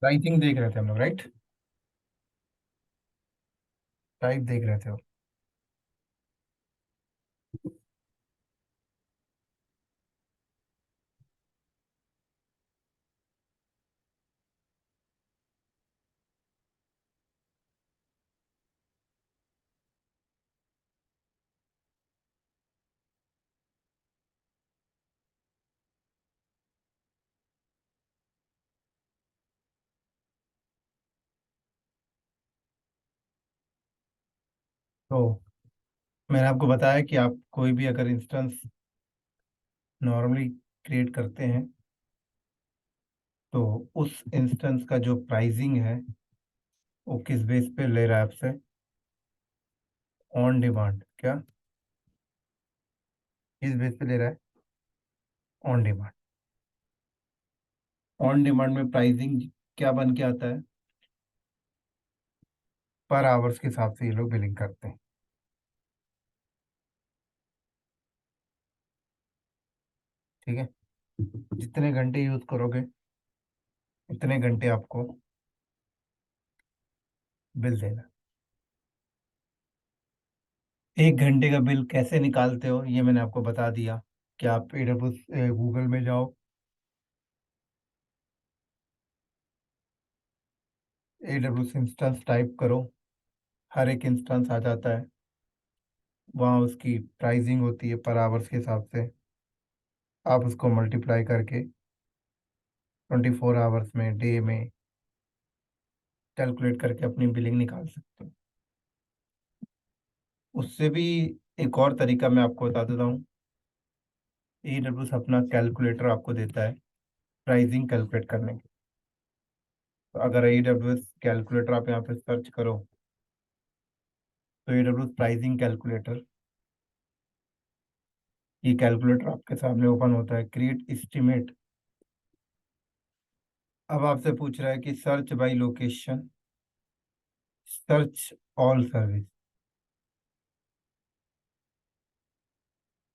Pricing देख रहे थे हम लोग, राइट? टाइप देख रहे थे। तो मैंने आपको बताया कि आप कोई भी अगर इंस्टेंस नॉर्मली क्रिएट करते हैं तो उस इंस्टेंस का जो प्राइसिंग है वो किस बेस पे ले रहा है आपसे? On demand. क्या? किस बेस पे ले रहा है? On demand. ऑन डिमांड में प्राइसिंग क्या बन के आता है? पर आवर्स के हिसाब से ये लोग बिलिंग करते हैं। ठीक है। जितने घंटे यूज करोगे उतने घंटे आपको बिल देना। एक घंटे का बिल कैसे निकालते हो ये मैंने आपको बता दिया कि आप एडब्ल्यू गूगल में जाओ, एडब्ल्यू इंस्टेंस टाइप करो, हर एक इंस्टेंस आ जाता है। वहाँ उसकी प्राइसिंग होती है पर आवर्स के हिसाब से। आप उसको मल्टीप्लाई करके 24 आवर्स में, डे में कैलकुलेट करके अपनी बिलिंग निकाल सकते हो। उससे भी एक और तरीका मैं आपको बता देता हूँ। AWS अपना कैलकुलेटर आपको देता है प्राइसिंग कैलकुलेट करने के। तो अगर AWS कैलकुलेटर आप यहाँ पे सर्च करो तो AWS प्राइसिंग कैलकुलेटर, ये कैलकुलेटर आपके सामने ओपन होता है। Create estimate. अब आपसे पूछ रहा है कि search by location, search all service.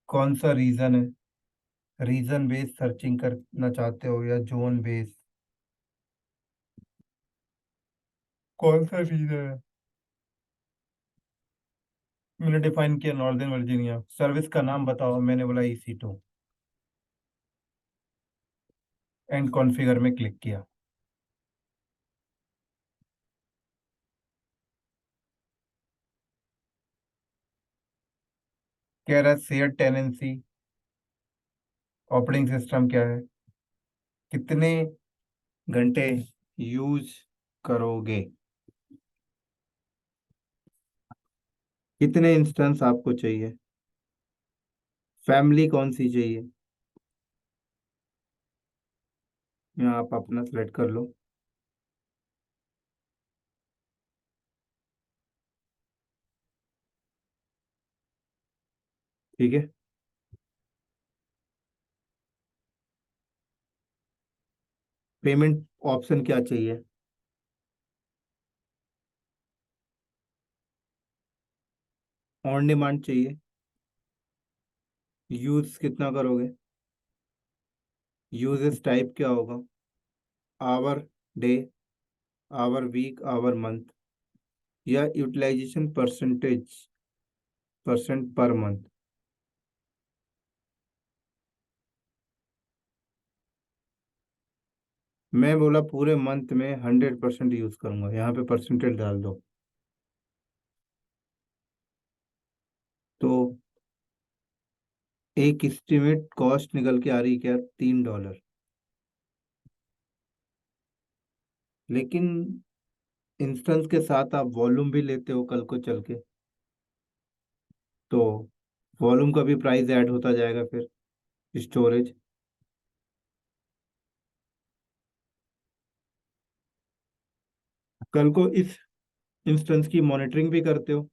कौन सा रीजन है? रीजन बेस्ड सर्चिंग करना चाहते हो या जोन बेस्ड? कौन सा रीजन है? मैंने डिफाइन किया नॉर्दर्न वर्जीनिया। सर्विस का नाम बताओ, मैंने बोला EC2। एंड कॉन्फ़िगर में क्लिक किया। कह रहा है शेयर टेनेंसी, ऑपरेटिंग सिस्टम क्या है, कितने घंटे यूज करोगे, कितने इंस्टेंस आपको चाहिए, फैमिली कौन सी चाहिए। यहाँ आप अपना सेलेक्ट कर लो। ठीक है। पेमेंट ऑप्शन क्या चाहिए? ऑन डिमांड चाहिए। यूज कितना करोगे? यूजेस टाइप क्या होगा? Hour, day, hour week, hour month, या utilisation percentage, percent per month. मैं बोला पूरे मंथ में 100% यूज करूंगा, यहाँ पे परसेंटेज डाल दो। तो एक एस्टिमेट कॉस्ट निकल के आ रही क्या, $3। लेकिन इंस्टेंस के साथ आप वॉल्यूम भी लेते हो कल को चल के, तो वॉल्यूम का भी प्राइस ऐड होता जाएगा फिर, स्टोरेज। कल को इस इंस्टेंस की मॉनिटरिंग भी करते हो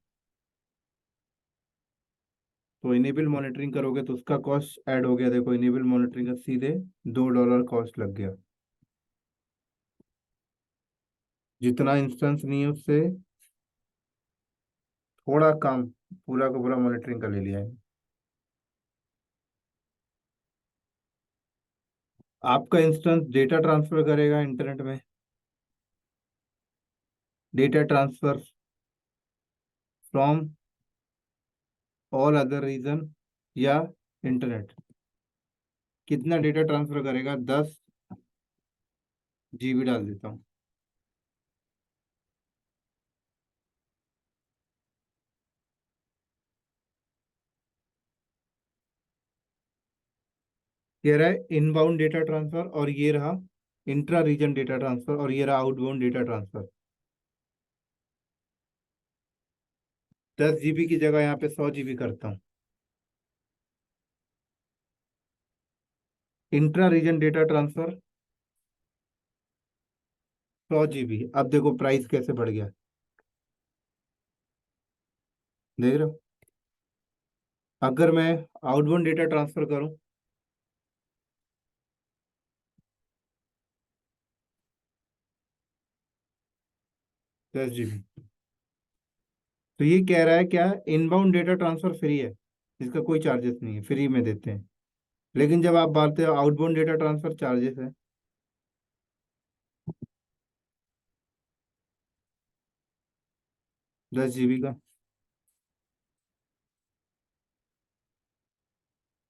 तो इनेबल मॉनिटरिंग करोगे तो उसका कॉस्ट ऐड हो गया। देखो इनेबल मॉनिटरिंग का सीधे $2 कॉस्ट लग गया। जितना इंस्टेंस नहीं है उससे थोड़ा काम, पूरा का पूरा मॉनिटरिंग का ले लिया है। आपका इंस्टेंस डेटा ट्रांसफर करेगा इंटरनेट में, data transfer from all other region या इंटरनेट। कितना डेटा ट्रांसफर करेगा? 10 GB डाल देता हूँ। ये रहा इनबाउंड डेटा ट्रांसफर और ये रहा इंट्रा रीजन डेटा ट्रांसफर और ये रहा आउटबाउंड डेटा ट्रांसफर। 10 GB की जगह यहाँ पे 100 GB करता हूँ। Intra region data transfer 100 GB। अब देखो प्राइस कैसे बढ़ गया, देख रहे हो? अगर मैं आउटबाउंड डेटा ट्रांसफर करूं, 10 GB, तो ये कह रहा है क्या? इनबाउंड डेटा ट्रांसफर फ्री है, इसका कोई चार्जेस नहीं है, फ्री में देते हैं। लेकिन जब आप बात हो आउटबाउंड डेटा ट्रांसफर, चार्जेस है। 10 GB का,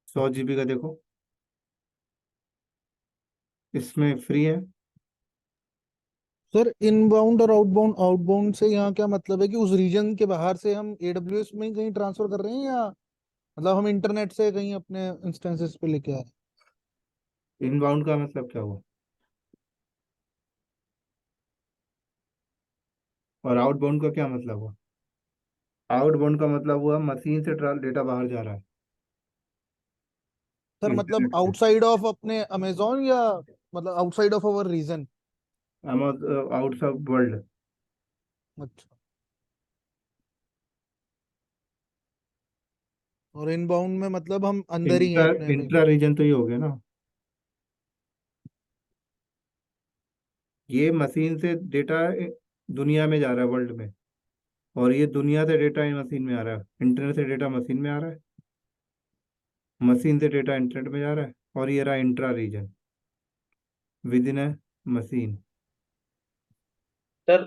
100 GB का देखो, इसमें फ्री है। सर इनबाउंड और आउटबाउंड, आउटबाउंड से यहाँ क्या मतलब है कि उस रीजन के बाहर से हम एडब्ल्यूएस में ही कहीं ट्रांसफर कर रहे हैं, या मतलब हम इंटरनेट से कहीं अपने इंस्टेंसेस पे लेके आ रहे हैं? इनबाउंड का मतलब क्या हुआ और आउटबाउंड का क्या मतलब हुआ? आउटबाउंड का मतलब हुआ मशीन से डेटा बाहर जा रहा है सर मतलब इंटरनेट से। आउटसाइड ऑफ अपने अमेजोन, या मतलब outside of our region? Outside world. अच्छा। और इनबाउंड में मतलब हम अंदर ही हैं इंट्रा अपने इंट्रा रीजन तो ये हो गया ना, ये मशीन से डेटा दुनिया में जा रहा है, वर्ल्ड में। और ये दुनिया से डेटा मशीन में आ रहा है, इंटरनेट से डेटा मशीन में आ रहा है, मशीन से डेटा इंटरनेट में जा रहा है। और ये रहा intra region within a machine. Sir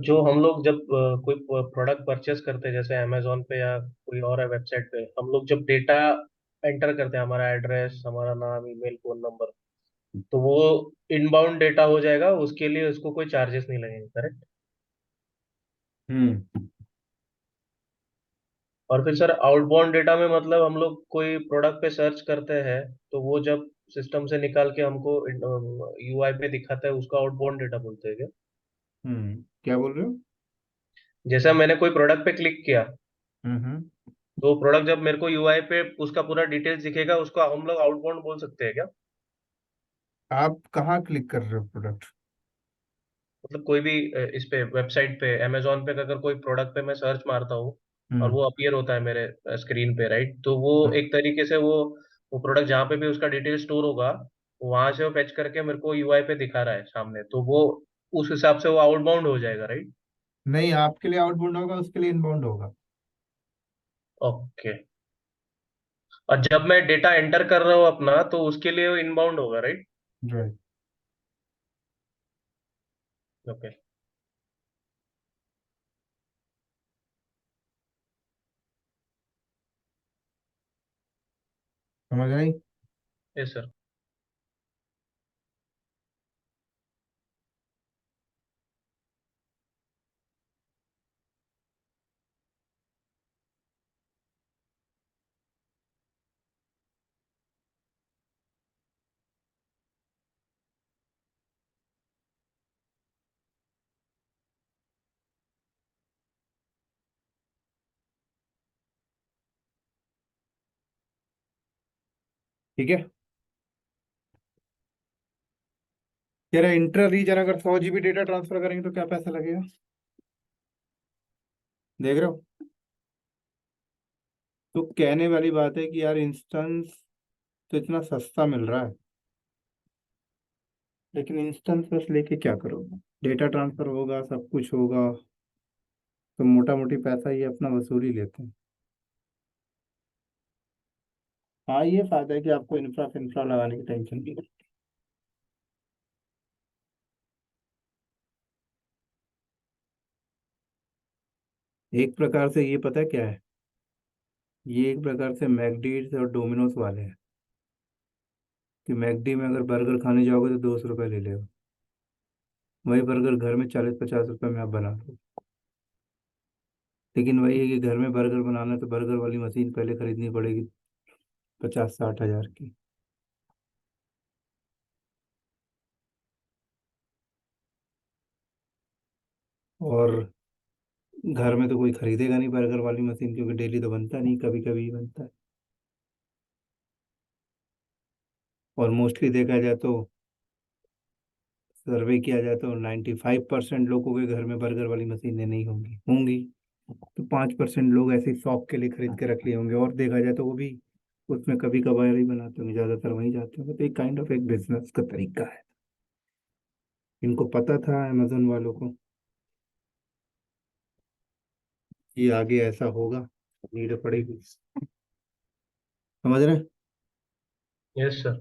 जो हम लोग जब कोई प्रोडक्ट परचेस करते हैं जैसे अमेजोन पे या कोई और वेबसाइट पे, हम लोग जब डेटा एंटर करते हैं, हमारा एड्रेस, हमारा नाम, ईमेल, फोन नंबर, तो वो इनबाउंड डेटा हो जाएगा, उसके लिए उसको कोई चार्जेस नहीं लगेंगे, करेक्ट? हम्म। और फिर सर आउटबाउंड डेटा में मतलब हम लोग कोई प्रोडक्ट पे सर्च करते हैं, तो वो जब सिस्टम से निकाल के हमको यूआई पे दिखाता है, उसको आउटबाउंड डेटा बोलते हैं क्या? क्या बोल रहे हो? जैसे मैंने कोई प्रोडक्ट पे क्लिक किया, हम्म। तो प्रोडक्ट जब मेरे को यूआई पे उसका पूरा डिटेल्स दिखेगा, उसको हम लोग आउटबाउंड बोल सकते हैं क्या? आप कहाँ क्लिक कर रहे हो प्रोडक्ट? मतलब कोई भी इस पे वेबसाइट पे, अमेजोन पे अगर कोई प्रोडक्ट पे मैं सर्च मारता हूँ और हम्म। वो अपीयर होता है मेरे स्क्रीन पे, राइट? तो वो एक तरीके से वो प्रोडक्ट जहाँ पे भी उसका डिटेल स्टोर होगा, वहां से वो फेच करके मेरे को यूआई पे दिखा रहा है सामने, तो वो उस हिसाब से वो आउटबाउंड हो जाएगा, राइट? नहीं, आपके लिए आउटबाउंड होगा, उसके लिए इनबाउंड होगा। ओके। और जब मैं डेटा एंटर कर रहा हूँ अपना, तो उसके लिए वो इनबाउंड होगा, राइट? राइट। ओके। समझ आई? Yes sir. ठीक है। कह रहा इंट्रा रीजन अगर 100 GB डेटा ट्रांसफर करेंगे तो क्या पैसा लगेगा, देख रहे हो? तो कहने वाली बात है कि यार इंस्टेंस तो इतना सस्ता मिल रहा है, लेकिन इंस्टेंस बस लेके क्या करोगे? डेटा ट्रांसफर होगा, सब कुछ होगा, तो मोटा मोटी पैसा ये अपना वसूल ही लेते हैं। हाँ, ये फायदा है कि आपको इंफ्रा फिंफ्रा लगाने की टेंशन नहीं है। एक प्रकार से ये पता है क्या है, ये एक प्रकार से मैकडीज और डोमिनोज वाले हैं, कि मैकडी में अगर बर्गर खाने जाओगे तो 200 रुपये ले लेगा, वही बर्गर घर में 40-50 रुपये में आप बना लो। लेकिन वही है कि घर में बर्गर बनाना है तो बर्गर वाली मशीन पहले खरीदनी पड़ेगी 50-60 हज़ार की। और घर में तो कोई खरीदेगा नहीं बर्गर वाली मशीन, क्योंकि डेली तो बनता नहीं, कभी कभी ही बनता है। और मोस्टली देखा जाए तो, सर्वे किया जाए तो 95% लोगों के घर में बर्गर वाली मशीनें नहीं होंगी, होंगी तो 5% लोग ऐसे शौक के लिए खरीद के रख लिए होंगे, और देखा जाए तो वो भी उसमें कभी कभार ही बनाते होंगे, ज्यादातर वहीं जाते होंगे। तो एक काइंड ऑफ एक बिजनेस का तरीका है। इनको पता था अमेजोन वालों को कि आगे ऐसा होगा, नीड पड़ेगी, समझ रहे हैं? Yes sir.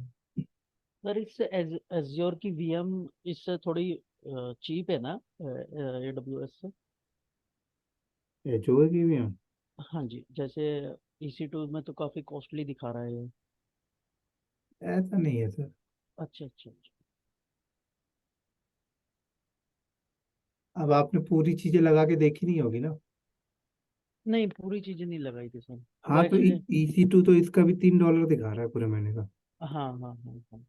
सर इससे एज्योर की वीएम इससे थोड़ी चीप है ना एडब्ल्यूएस से? ये जो है कि भी हम, हाँ जी, जैसे EC2 में तो काफी कॉस्टली दिखा रहा है ये। ऐसा नहीं है सर। अच्छा अच्छा अच्छा। अब आपने पूरी चीजें लगा के देखी नहीं होगी ना। नहीं, पूरी चीजें नहीं लगाई थी सर, वो हाँ तो एक्चुअली। EC2 तो इसका भी $3 दिखा रहा है पूरे महीने का। हाँ हाँ हाँ हाँ।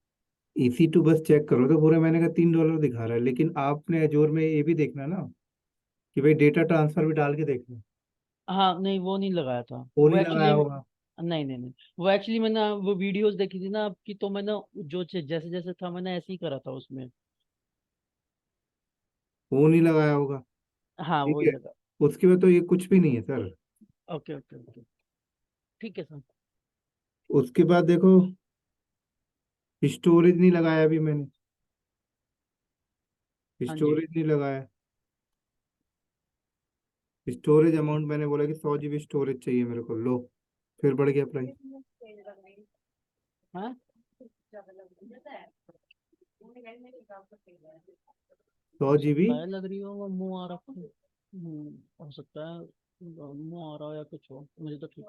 EC2 बस चेक करो तो पूरे महीने का $3 दिखा रहा है, लेकिन आपने अजोर में ये भी देखना ना कि भाई डेटा ट्रांसफर भी डाल के देखना। हाँ नहीं, वो नहीं लगाया था वो वो नहीं लगाया एक्चुअली। होगा। नहीं नहीं नहीं, वो एक्चुअली मैंने वो वीडियोस देखी थी ना आपकी, तो मैंने जो जैसे जैसे था मैंने ऐसे ही करा था उसमें। वो नहीं लगाया होगा। हाँ ठीक वही है। लगा। उसके बाद तो ये कुछ भी नहीं है सर। ओके ओके ओके, ठीक है सर। उसके बाद देखो, स्टोरेज नहीं लगाया अभी मैंने, हाँ जी। स्टोरेज नहीं लगाया। स्टोरेज अमाउंट मैंने बोला कि 100 GB स्टोरेज चाहिए मेरे को, लो फिर बढ़ गया प्राइस। हाँ 100 GB। सप्लाई लग रही हो, वो मुंह आ रहा है। हो सकता है मुंह आ रहा हो या कुछ हो, मुझे तो ठीक।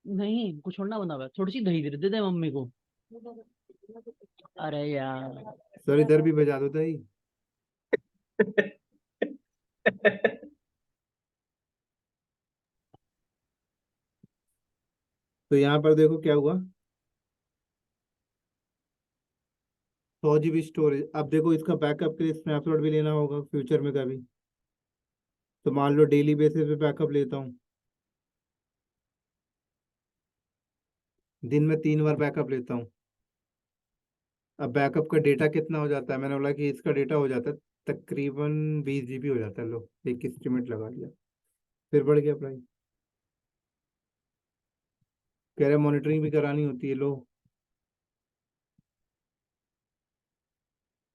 नहीं, कुछ और ना बना हुआ है, थोड़ी सी दही दे दे मम्मी को। अरे यार। सर इधर भी बजा दो दही। तो यहाँ पर देखो क्या हुआ, 100 GB स्टोरेज। अब देखो इसका बैकअप के लिए स्नैपशॉट भी लेना होगा फ्यूचर में कभी, तो मान लो डेली बेसिस पे बैकअप लेता हूँ, दिन में 3 बार बैकअप लेता हूँ। अब बैकअप का डेटा कितना हो जाता है, मैंने बोला कि इसका डेटा हो जाता है तकरीबन 20 GB हो जाता है, लो एक एस्टिमेट लगा लिया, फिर बढ़ गया प्राइस। कह रहे मॉनिटरिंग भी करानी होती है, लो।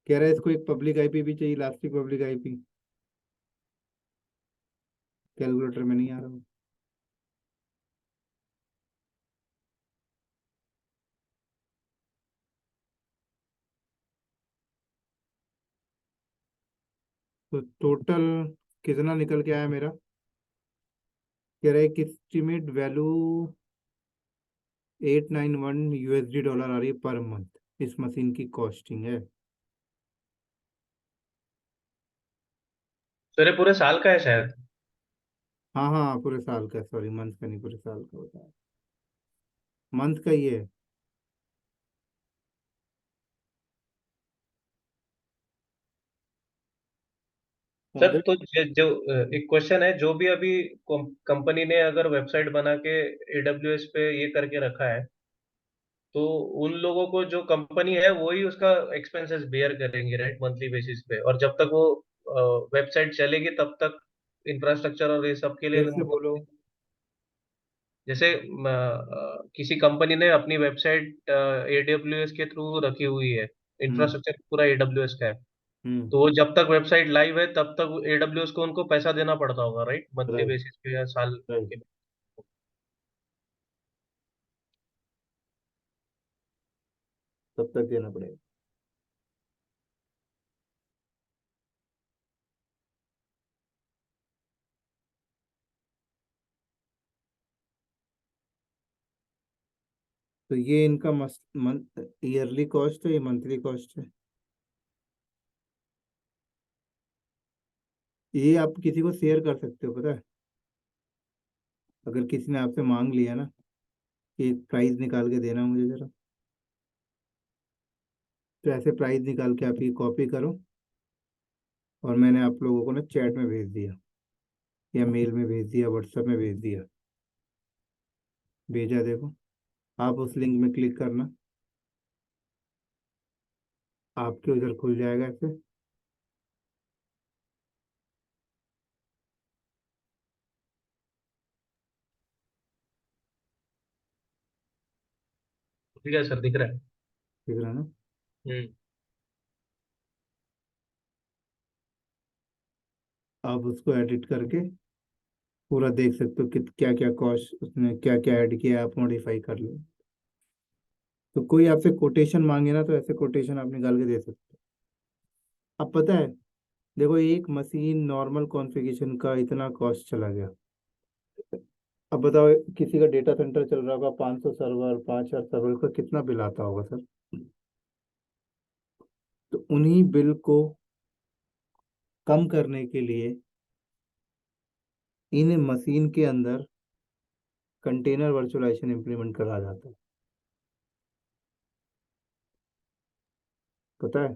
कह रहे इसको एक पब्लिक आईपी भी चाहिए, इलास्टिक पब्लिक आईपी, कैलकुलेटर में नहीं आ रहा हूँ। तो टोटल कितना निकल के आया मेरा, कह रहे कि एस्टिमेट वैल्यू 891 USD आ रही है पर मंथ, इस मशीन की कॉस्टिंग है। सर ये पूरे साल का है शायद। हाँ हाँ पूरे साल का, सॉरी मंथ का नहीं, पूरे साल का होता है, मंथ का ही है। सर समझे? तो जो एक क्वेश्चन है, जो भी अभी कंपनी ने अगर वेबसाइट बना के AWS पे ये करके रखा है, तो उन लोगों को जो कंपनी है वही उसका एक्सपेंसेस बेयर करेंगे राइट, मंथली बेसिस पे, और जब तक वो वेबसाइट चलेगी तब तक इंफ्रास्ट्रक्चर और ये सब के लिए फिर से बोलो। जैसे किसी कंपनी ने अपनी वेबसाइट AWS के थ्रू रखी हुई है, हम्म। इंफ्रास्ट्रक्चर पूरा AWS का है, हम्म। तो वो जब तक वेबसाइट लाइव है तब तक AWS को उनको पैसा देना पड़ता होगा राइट, मंथली राइट। बेसिस पे या साल राइट। के। तब तक देना पड़ेगा। तो ये इनका मंथ ईयरली कॉस्ट है, ये मंथली कॉस्ट है। ये आप किसी को शेयर कर सकते हो, पता है। अगर किसी ने आपसे मांग लिया ना कि एक प्राइस निकाल के देना मुझे जरा, तो ऐसे प्राइस निकाल के आप ये कॉपी करो, और मैंने आप लोगों को ना चैट में भेज दिया, या मेल में भेज दिया, व्हाट्सएप में भेज दिया, भेजा देखो। आप उस लिंक में क्लिक करना, आपके उधर खुल जाएगा ऐसे। ठीक है सर, दिख रहा है। ठीक है ना। हम्म। आप उसको एडिट करके पूरा देख सकते हो कि क्या क्या कॉस्ट उसने क्या क्या ऐड किया, आप मॉडिफाई कर लो। तो कोई आपसे कोटेशन मांगे ना, तो ऐसे कोटेशन आप निकाल के दे सकते हो। अब पता है, देखो एक मशीन नॉर्मल कॉन्फ़िगरेशन का इतना कॉस्ट चला गया। अब बताओ, किसी का डेटा सेंटर चल रहा होगा, 500 सर्वर, 5000 सर्वर का कितना बिल आता होगा सर। तो उन्हीं बिल को कम करने के लिए इन मशीन के अंदर कंटेनर वर्चुअलाइजेशन इंप्लीमेंट करा जाता है, पता है।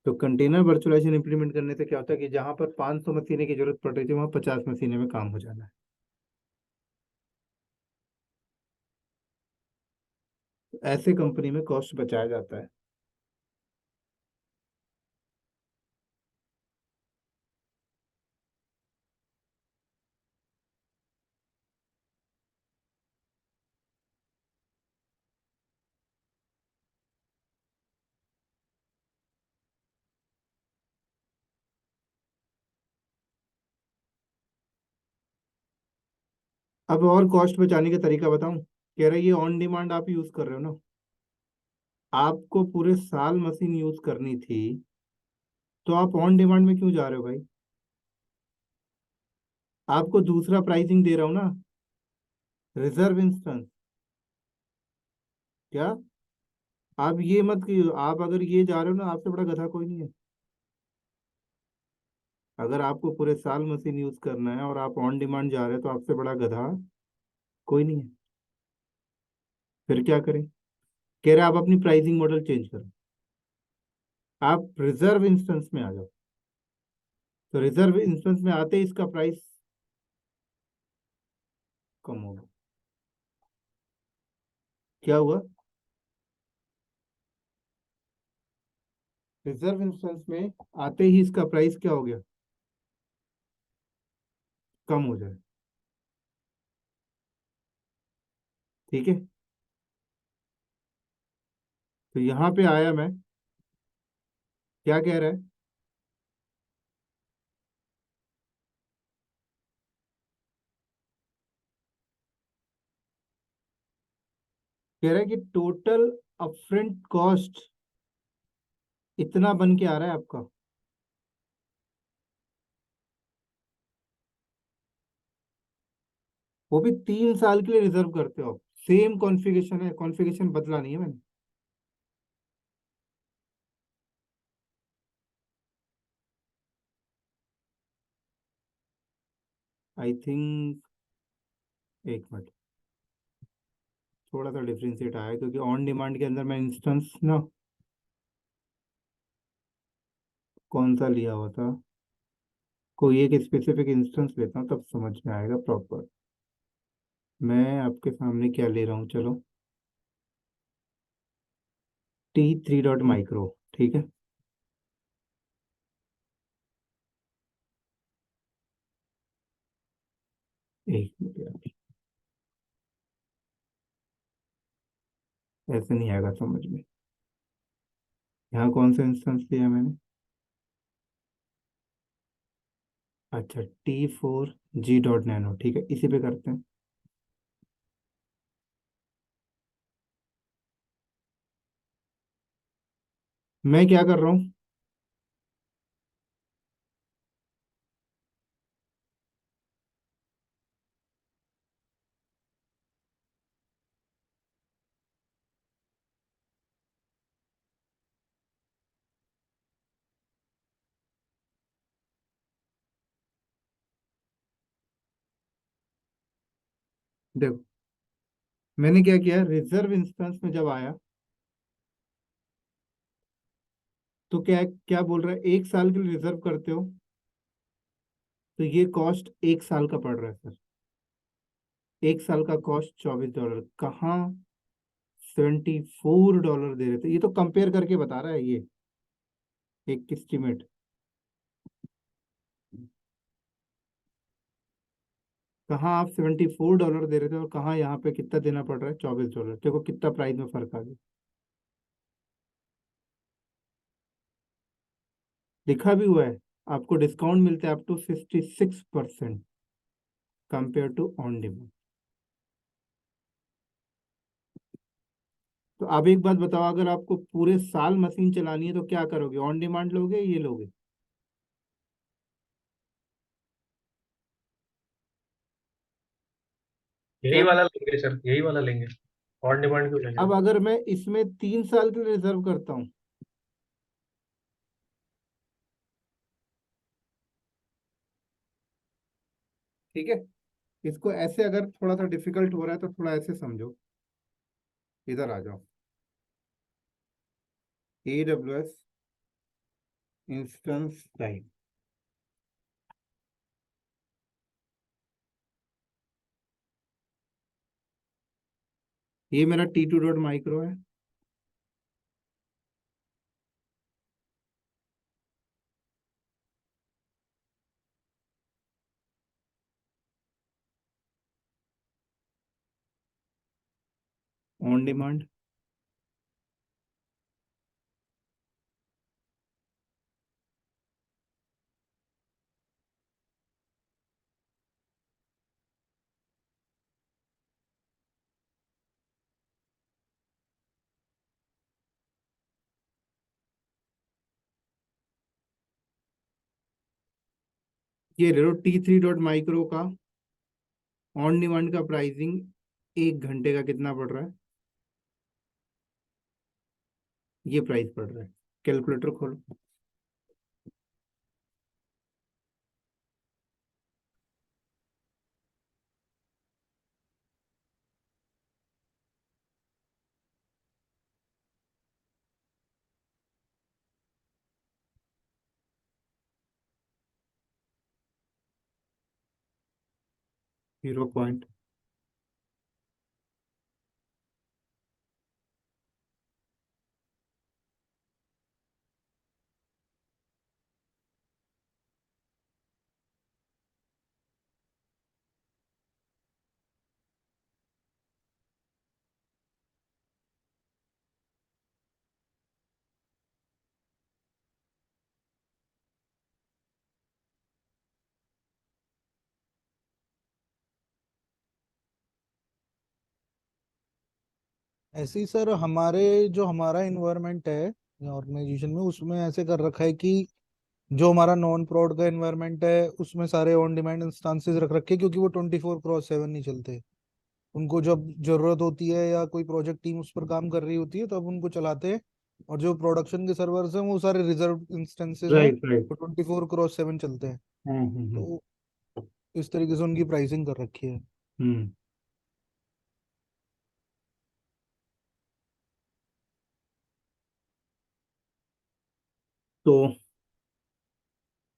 तो कंटेनर वर्चुअलाइजेशन इंप्लीमेंट करने से क्या होता है कि जहां पर 500 मशीनें की जरूरत पड़ रही थी, वहां 50 मशीनें में काम हो जाना है। तो ऐसे कंपनी में कॉस्ट बचाया जाता है। अब और कॉस्ट बचाने का तरीका बताऊं। कह रहा है ये ऑन डिमांड आप यूज कर रहे हो ना, आपको पूरे साल मशीन यूज करनी थी, तो आप ऑन डिमांड में क्यों जा रहे हो भाई। आपको दूसरा प्राइसिंग दे रहा हूं ना, रिजर्व इंस्टेंस। क्या आप ये मत कि आप अगर ये जा रहे हो ना, आपसे बड़ा गधा कोई नहीं है। अगर आपको पूरे साल मशीन यूज करना है और आप ऑन डिमांड जा रहे हो, तो आपसे बड़ा गधा कोई नहीं है। फिर क्या करें। कह रहे आप अपनी प्राइसिंग मॉडल चेंज करो, आप रिजर्व इंस्टेंस में आ जाओ। तो रिजर्व इंस्टेंस में आते ही इसका प्राइस कम होगा। क्या हुआ, रिजर्व इंस्टेंस में आते ही इसका प्राइस क्या हो गया, कम हो जाए। ठीक है। तो यहाँ पे आया मैं, क्या कह रहा है। कह रहा है कि टोटल अपफ्रंट कॉस्ट इतना बन के आ रहा है आपका। वो भी 3 साल के लिए रिजर्व करते हो आप। सेम कॉन्फ़िगरेशन है, कॉन्फ़िगरेशन बदला नहीं है मैंने। आई थिंक, एक मिनट, थोड़ा सा डिफ्रेंशिएट आया, क्योंकि ऑन डिमांड के अंदर मैं इंस्टेंस ना कौन सा लिया हुआ था, कोई एक स्पेसिफिक इंस्टेंस लेता हूँ तब समझ में आएगा प्रॉपर। मैं आपके सामने क्या ले रहा हूँ, चलो, T3 डॉट माइक्रो। ठीक है। एक मिनट यार, ऐसे नहीं आएगा समझ में। यहाँ कौन सा इंस्टेंस लिया मैंने, अच्छा, T4G.Nano। ठीक है, इसी पे करते हैं। मैं क्या कर रहा हूँ, देखो मैंने क्या किया, रिजर्व इंस्टेंस में जब आया तो क्या क्या बोल रहा है, 1 साल के लिए रिजर्व करते हो तो ये कॉस्ट 1 साल का पड़ रहा है सर। 1 साल का कॉस्ट $24, कहाँ $74 दे रहे थे, ये तो कंपेयर करके बता रहा है ये एक एस्टिमेट। कहाँ आप $74 दे रहे थे और कहाँ यहाँ पे कितना देना पड़ रहा है, $24। देखो कितना प्राइस में फर्क आ गया। लिखा भी हुआ है आपको डिस्काउंट मिलता है up to 66% compare to on demand. तो आप एक बात बताओ, अगर आपको पूरे साल मशीन चलानी है तो क्या करोगे, ऑन डिमांड लोगे ये लोगे? यही क्या? वाला लेंगे सर, यही वाला लेंगे। ऑन डिमांड क्यों लेंगे? अब अगर मैं इसमें 3 साल के लिए रिजर्व करता हूँ, ठीक है, इसको ऐसे अगर थोड़ा सा डिफिकल्ट हो रहा है तो थोड़ा ऐसे समझो, इधर आ जाओ। AWS इंस्टेंस टाइम, ये मेरा T2 डॉट माइक्रो है। ऑन डिमांड ये ले लो, T3 डॉट माइक्रो का ऑन डिमांड का प्राइसिंग 1 घंटे का कितना पड़ रहा है, ये प्राइस पड़ रहा है। कैलकुलेटर खोलो। 0 ऐसे ही सर हमारे जो हमारा इन्वायरमेंट है ऑर्गेनाइजेशन में, उसमें ऐसे कर रखा है कि जो हमारा नॉन प्रोड का इन्वायरमेंट है उसमें सारे ऑन डिमांड इंस्टांसेस रख रखे हैं, क्योंकि वो 24/7 नहीं चलते। उनको जब जरूरत होती है या कोई प्रोजेक्ट टीम उस पर काम कर रही होती है तब उनको चलाते हैं। और जो प्रोडक्शन के सर्वर्स हैं वो सारे रिजर्व इंस्टेंसेस हैं, राइट राइट। वो 24/7 चलते हैं। हम्म। तो इस तरीके से उनकी प्राइसिंग कर रखी है। हम्म। तो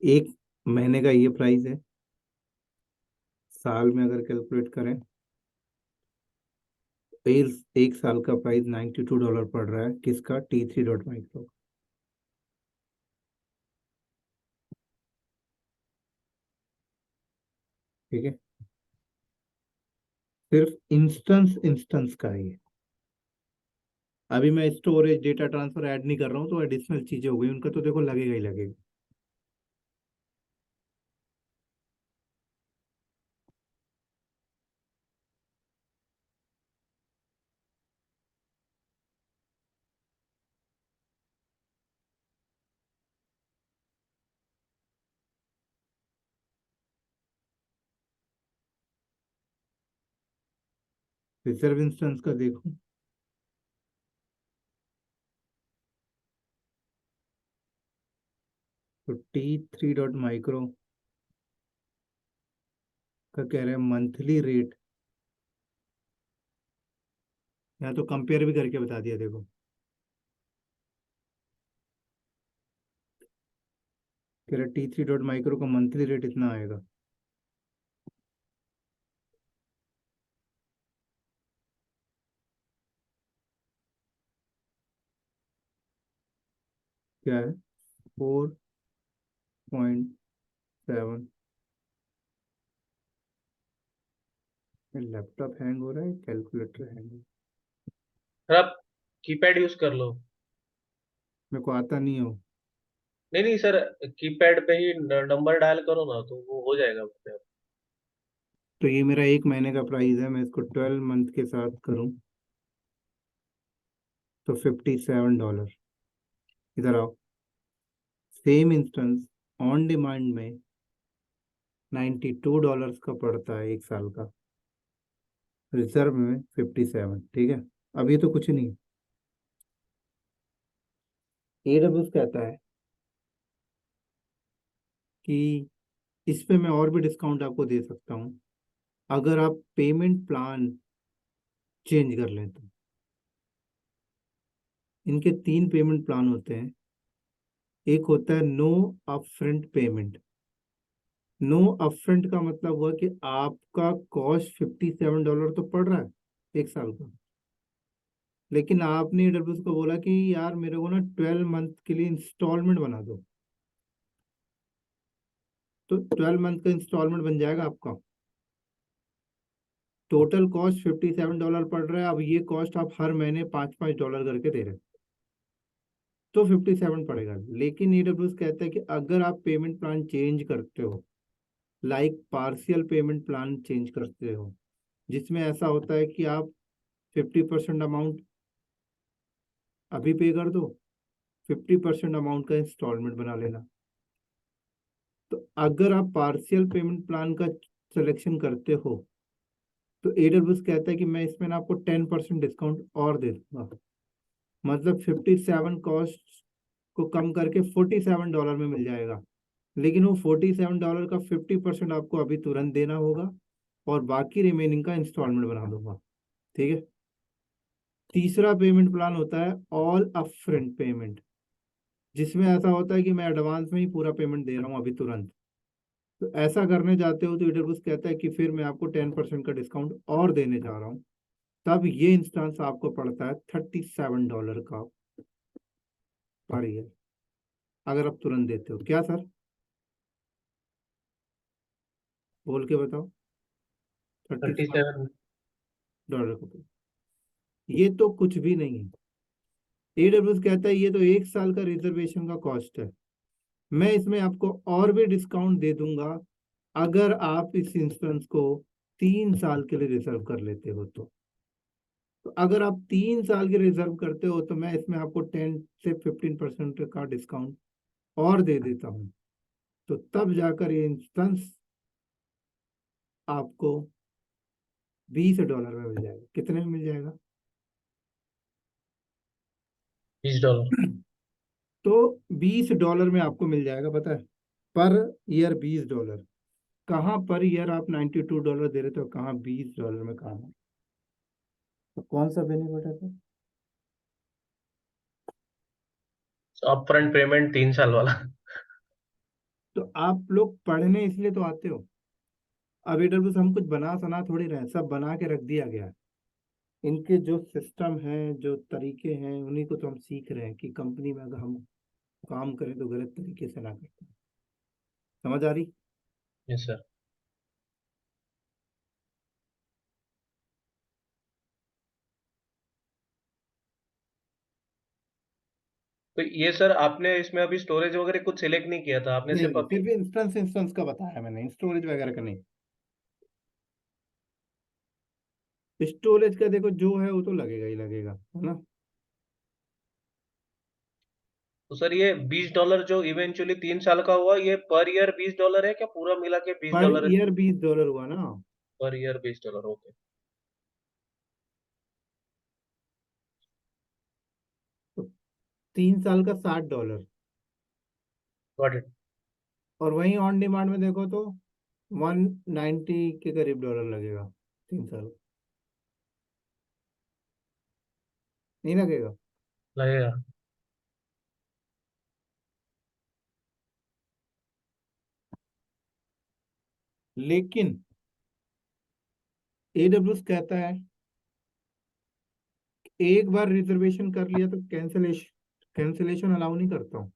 1 महीने का ये प्राइस है, साल में अगर कैलकुलेट करें तो 1 साल का प्राइस $92 पड़ रहा है, किसका, T3 डॉट माइक्रो। ठीक है, सिर्फ इंस्टेंस इंस्टेंस का है ये। अभी मैं स्टोरेज डेटा ट्रांसफर ऐड नहीं कर रहा हूँ तो एडिशनल चीजें हो गई, उनका तो देखो लगेगा ही लगेगा। रिजर्व इंस्टेंस का देखो, तो T3 डॉट माइक्रो का कह रहे हैं मंथली रेट यहाँ तो कंपेयर भी करके बता दिया देखो। कह रहा T3.micro का मंथली रेट इतना आएगा। क्या है? 4.7। लैपटॉप हैंग हो रहा है, कैलकुलेटर हैंग हो रहा सर आप कीपैड यूज कर लो। है। मेरे को आता नहीं हो। नहीं नहीं सर, कीपैड पे ही नंबर डायल करो ना तो वो हो जाएगा अपने आप। तो ये मेरा 1 महीने का प्राइस है, मैं इसको 12 मंथ के साथ करूं तो $57। इधर आओ। सेम इंस्टेंस ऑन डिमांड में $92 का पड़ता है 1 साल का, रिजर्व में 57। ठीक है, अब ये तो कुछ नहीं। AWS कहता है कि इस पे मैं और भी डिस्काउंट आपको दे सकता हूँ अगर आप पेमेंट प्लान चेंज कर लें तो। इनके 3 पेमेंट प्लान होते हैं। एक होता है no upfront payment. No upfront का मतलब हुआ कि आपका कॉस्ट $57 तो पड़ रहा है 1 साल का, लेकिन आपने AWS को बोला कि यार मेरे को ना 12 मंथ के लिए इंस्टॉलमेंट बना दो, तो 12 मंथ का इंस्टॉलमेंट बन जाएगा आपका। टोटल कॉस्ट $57 पड़ रहा है, अब ये कॉस्ट आप हर महीने $5-5 करके दे रहे हो तो 57 पड़ेगा। लेकिन AWS कहता है कि अगर आप पेमेंट प्लान चेंज करते हो, like partial payment plan change करते हो, जिसमें ऐसा होता है कि आप 50% अमाउंट अभी पे कर दो, 50% अमाउंट का इंस्टॉलमेंट बना लेना। तो अगर आप पार्शियल पेमेंट प्लान का सिलेक्शन करते हो तो AWS कहता है कि मैं इसमें ना आपको 10% डिस्काउंट और दे दूंगा। मतलब 57 कॉस्ट को कम करके $47 में मिल जाएगा। लेकिन वो $47 का 50% आपको अभी तुरंत देना होगा और बाकी रिमेनिंग का इंस्टॉलमेंट बना दूंगा। ठीक है। तीसरा पेमेंट प्लान होता है ऑल अपफ्रंट पेमेंट, जिसमें ऐसा होता है कि मैं एडवांस में ही पूरा पेमेंट दे रहा हूँ अभी तुरंत। तो ऐसा करने जाते हो तो AWS कहता है कि फिर मैं आपको 10% का डिस्काउंट और देने जा रहा हूँ, तब ये इंस्टेंस आपको पड़ता है $37 का पर ईयर, अगर आप तुरंत देते हो। क्या सर, बोल के बताओ। $37 37। का per। ये तो कुछ भी नहीं है। AWS कहता है ये तो 1 साल का रिजर्वेशन का कॉस्ट है, मैं इसमें आपको और भी डिस्काउंट दे दूंगा अगर आप इस इंस्टेंस को 3 साल के लिए रिजर्व कर लेते हो तो अगर आप 3 साल के रिजर्व करते हो तो मैं इसमें आपको 10 से 15% का डिस्काउंट और दे देता हूँ। तो तब जाकर ये इंस्टेंस आपको $20 में मिल जाएगा। कितने में मिल जाएगा? $20। तो $20 में आपको मिल जाएगा, पता है, पर ईयर $20। कहाँ पर ईयर आप $92 दे रहे थे, कहाँ $20 में, कहाँ है? तो कौन सा बेनिफिट है सर? अपफ्रंट पेमेंट 3 साल वाला। तो आप लोग पढ़ने इसलिए तो आते हो। अब AWS हम कुछ बना सना थोड़ी रहे, सब बना के रख दिया गया है। इनके जो सिस्टम हैं, जो तरीके हैं, उन्हीं को तो हम सीख रहे हैं कि कंपनी में अगर हम काम करें तो गलत तरीके से ना करते। समझ आ रही? Yes sir. तो ये सर आपने इसमें अभी स्टोरेज वगैरह कुछ सिलेक्ट नहीं किया था, आपने नहीं सिर्फ नहीं, अभी। सिर्फ इंस्टेंस इंस्टेंस का बताया मैंने, स्टोरेज वगैरह का नहीं। स्टोरेज का देखो जो है वो तो लगेगा ही लगेगा, है ना। तो सर ये $20 जो इवेंचुअली 3 साल का हुआ, ये पर ईयर $20 है क्या, पूरा मिला के बीस पर डॉलर है ईयर $20 हुआ ना। Per year $20, okay. तो 3 साल का $60। Got it. और वहीं ऑन डिमांड में देखो तो 190 के करीब डॉलर लगेगा 3 साल। नहीं लगेगा? लगेगा। लेकिन AWS कहता है एक बार रिजर्वेशन कर लिया तो कैंसिलेशन कैंसिलेशन अलाउ नहीं करता हूँ।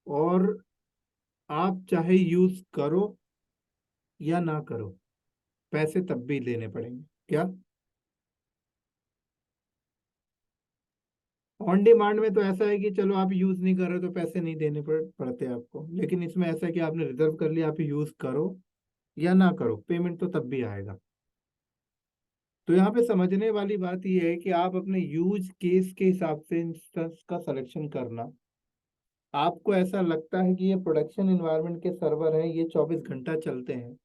और आप चाहे यूज करो या ना करो, पैसे तब भी देने पड़ेंगे। क्या? ऑन डिमांड में तो ऐसा है कि चलो आप यूज नहीं कर रहे तो पैसे नहीं देने पड़ते आपको, लेकिन इसमें ऐसा है कि आपने रिजर्व कर लिया, आप यूज करो या ना करो, पेमेंट तो तब भी आएगा। तो यहाँ पे समझने वाली बात यह है कि आप अपने यूज केस के हिसाब से इंस्टेंस का सिलेक्शन करना। आपको ऐसा लगता है कि ये प्रोडक्शन इन्वायरमेंट के सर्वर हैं, ये 24 घंटा चलते हैं,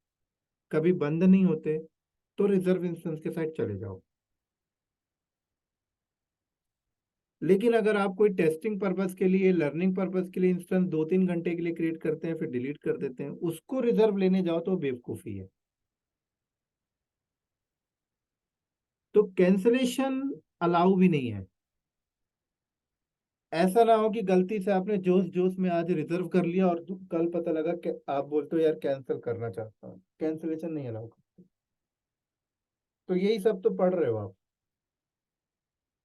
कभी बंद नहीं होते, तो रिजर्व इंस्टेंस के साइड चले जाओ। लेकिन अगर आप कोई टेस्टिंग पर्पस के लिए, लर्निंग पर्पस के लिए इंस्टेंस 2-3 घंटे के लिए क्रिएट करते हैं फिर डिलीट कर देते हैं, उसको रिजर्व लेने जाओ तो बेवकूफ़ी है। तो कैंसलेशन अलाउ भी नहीं है। ऐसा ना हो कि गलती से आपने जोश जोश में आज रिजर्व कर लिया और कल पता लगा कि आप बोलते हो यार कैंसिल करना चाहता हूँ, कैंसिलेशन नहीं अलाउ करते। तो यही सब तो पढ़ रहे हो आप,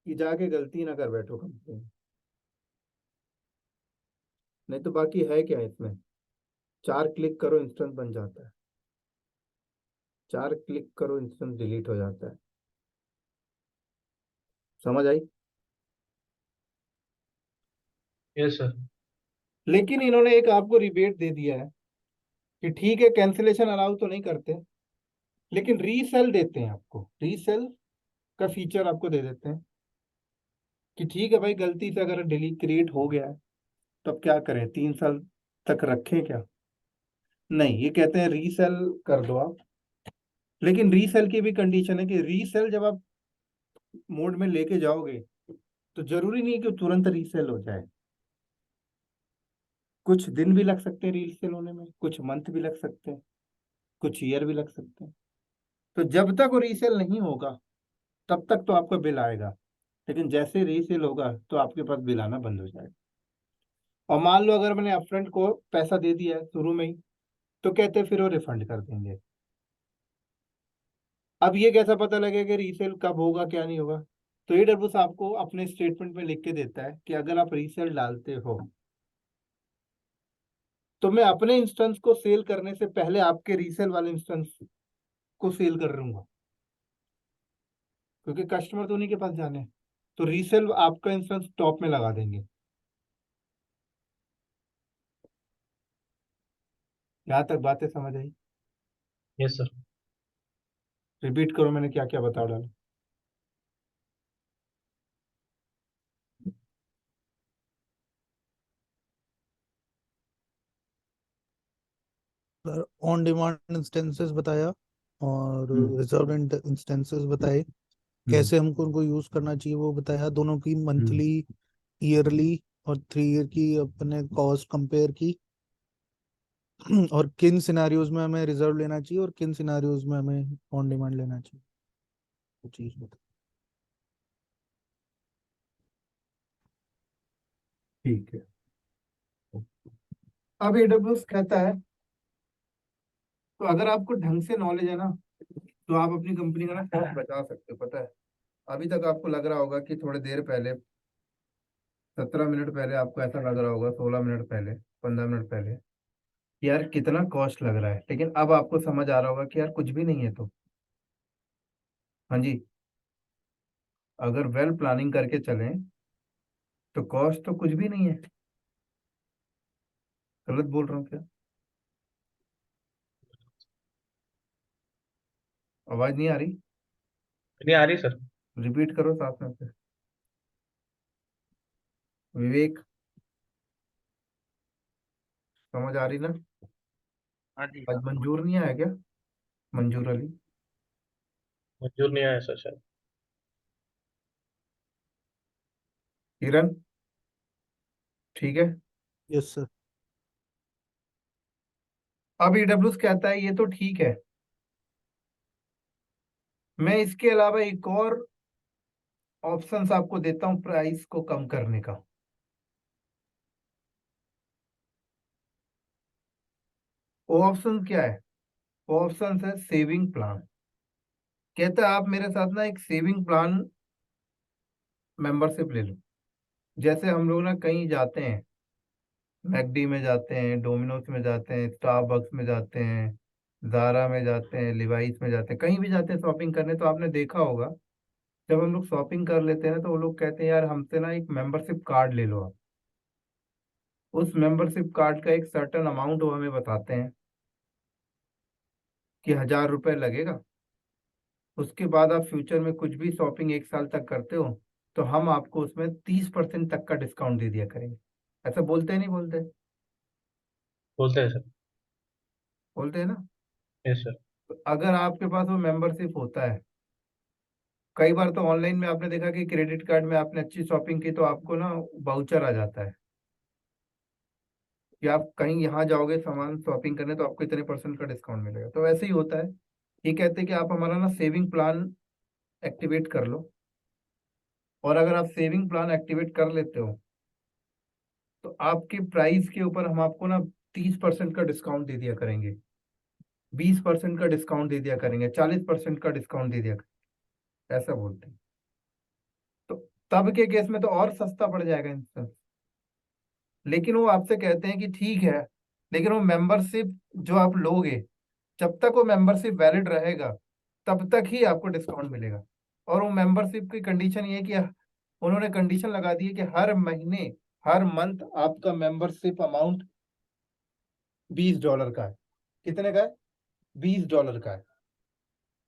कि जाके गलती ना कर बैठो कंपनी में। नहीं तो बाकी है क्या इसमें, 4 क्लिक करो इंस्टेंस बन जाता है, 4 क्लिक करो इंस्टेंस डिलीट हो जाता है। समझ आई? Yes sir. लेकिन इन्होंने एक आपको रिबेट दे दिया है कि ठीक है कैंसिलेशन अलाउ तो नहीं करते, लेकिन रीसेल देते हैं आपको, रीसेल का फीचर आपको दे देते हैं कि ठीक है भाई, गलती से अगर डिलीट क्रिएट हो गया है तब क्या करें, 3 साल तक रखें क्या? नहीं, ये कहते हैं रीसेल कर दो आप। लेकिन रीसेल की भी कंडीशन है कि रीसेल जब आप मोड में लेके जाओगे तो जरूरी नहीं है कि तुरंत रीसेल हो जाए। कुछ दिन भी लग सकते हैं रीसेल होने में, कुछ मंथ भी लग सकते हैं, कुछ ईयर भी लग सकते हैं। तो जब तक वो रीसेल नहीं होगा तब तक तो आपका बिल आएगा, लेकिन जैसे रीसेल होगा तो आपके पास बिल आना बंद हो जाएगा। और मान लो अगर मैंने अपफ्रंट को पैसा दे दिया है शुरू में ही, तो कहते हैं फिर वो रिफंड कर देंगे। अब ये कैसा पता लगेगा कि रीसेल कब होगा क्या नहीं होगा? तो AWS आपको अपने स्टेटमेंट में लिख के देता है कि अगर आप रीसेल डालते हो तो मैं अपने इंस्टेंस को सेल करने से पहले आपके रीसेल वाले इंस्टेंस को सेल कर दूंगा, क्योंकि कस्टमर तो उन्हीं के पास जाने हैं। तो रीसेल आपका इंस्टेंस टॉप में लगा देंगे। यहाँ तक बातें समझ आई? Yes sir. रिपीट करो मैंने क्या क्या बता डाला। सर ऑन डिमांड इंस्टेंसेस बताया और हम्म। रिजर्व इंस्टेंसेस बताए, हम्म। कैसे हमको उनको यूज करना चाहिए वो बताया, दोनों की हम्म। मंथली, ईयरली और 3 ईयर की अपने कॉस्ट कंपेयर की। और किन सिनेरियोज में हमें रिजर्व लेना चाहिए और किन सिनेरियोज में हमें ऑन डिमांड लेना चाहिए, वो चीज बता। ठीक है। अब AWS कहता है, तो अगर आपको ढंग से नॉलेज है ना तो आप अपनी कंपनी का ना कॉस्ट बचा सकते हो। पता है, अभी तक आपको लग रहा होगा कि थोड़ी देर पहले, 17 मिनट पहले आपको ऐसा लग रहा होगा, 16 मिनट पहले, 15 मिनट पहले, कि यार कितना कॉस्ट लग रहा है, लेकिन अब आपको समझ आ रहा होगा कि यार कुछ भी नहीं है। तो हाँ जी, अगर वेल प्लानिंग करके चलें तो कॉस्ट तो कुछ भी नहीं है। गलत बोल रहा हूँ क्या? आवाज नहीं आ रही? नहीं आ रही सर। रिपीट करो साथ में फिर। विवेक, समझ आ रही ना? हाँ जी। आज मंजूर नहीं आया क्या? मंजूर अली, मंजूर नहीं आया सर शायद। किरण, ठीक है। Yes sir. अब AWS कहता है ये तो ठीक है, मैं इसके अलावा एक और ऑप्शंस आपको देता हूँ प्राइस को कम करने का। वो ऑप्शन क्या है? वो ऑप्शन है सेविंग प्लान। कहता है आप मेरे साथ ना एक सेविंग प्लान मेंबरशिप ले लो। जैसे हम लोग ना कहीं जाते हैं, मैकडी में जाते हैं, डोमिनोज में जाते हैं, स्टारबक्स में जाते हैं, जारा में जाते हैं, लिवाइस में जाते हैं, कहीं भी जाते हैं शॉपिंग करने, तो आपने देखा होगा जब हम लोग शॉपिंग कर लेते हैं ना, तो वो लोग कहते हैं यार हमसे ना एक मेंबरशिप कार्ड ले लो आप। उस मेंबरशिप कार्ड का एक सर्टेन अमाउंट वो हमें बताते हैं कि 1,000 रुपये लगेगा। उसके बाद आप फ्यूचर में कुछ भी शॉपिंग 1 साल तक करते हो तो हम आपको उसमें 30% तक का डिस्काउंट दे दिया करेंगे। ऐसा बोलते हैं नहीं बोलते? बोलते हैं सर। बोलते हैं ना। Yes sir. तो अगर आपके पास वो मेंबरशिप होता है, कई बार तो ऑनलाइन में आपने देखा कि क्रेडिट कार्ड में आपने अच्छी शॉपिंग की तो आपको ना वाउचर आ जाता है कि आप कहीं यहाँ जाओगे सामान शॉपिंग करने तो आपको इतने % का डिस्काउंट मिलेगा। तो वैसे ही होता है। ये कहते हैं कि आप हमारा ना सेविंग प्लान एक्टिवेट कर लो, और अगर आप सेविंग प्लान एक्टिवेट कर लेते हो तो आपके प्राइस के ऊपर हम आपको ना 30% का डिस्काउंट दे दिया करेंगे, 20% का डिस्काउंट दे दिया करेंगे, 40% का डिस्काउंट दे दिया करेंगे, ऐसा बोलते हैं। तो तब के केस में तो और सस्ता पड़ जाएगा इंस्टेंस। लेकिन वो आपसे कहते हैं कि ठीक है, लेकिन वो मेंबरशिप जो आप लोगे, जब तक वो मेंबरशिप वैलिड रहेगा तब तक ही आपको डिस्काउंट मिलेगा। और वो मेंबरशिप की कंडीशन ये है कि उन्होंने कंडीशन लगा दी है कि हर महीने, हर मंथ आपका मेंबरशिप अमाउंट $20 का है। कितने का है? $20 का है।